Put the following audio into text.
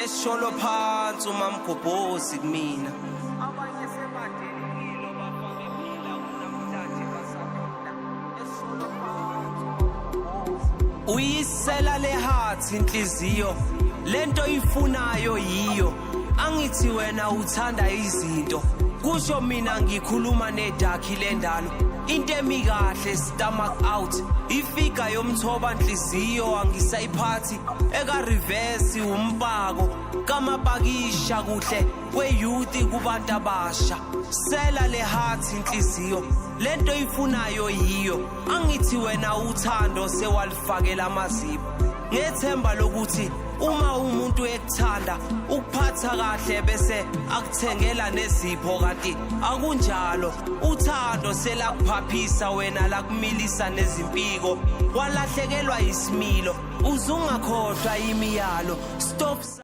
esisholo phansi umamgobhozi kumina abanye sebadelekile bafake phila kunamhlanje basaphila esisholo phansi uyisela leheart inhliziyo lento ifunayo yiyo angithi wena uthanda izinto kusho mina ngikhuluma nedakhi lendalo into emikahle stomach out ifika yomthoba nhliziyo angisayiphathi eka reverse umbako kamapakisha kuhle kweyouth kubantu abasha sela leheart inhliziyo lento ifunayo yiyo angithi wena uthando sewalifakela amazipho ngethemba lokuthi uma umuntu ekuthanda ukuphatha kahle bese akuthengela nezipho kanti akunjalo uthando selakuphaphisa wena lakumilisa nezimpiko walahlekelwa isimilo uzungakhohlwa imiyalo stop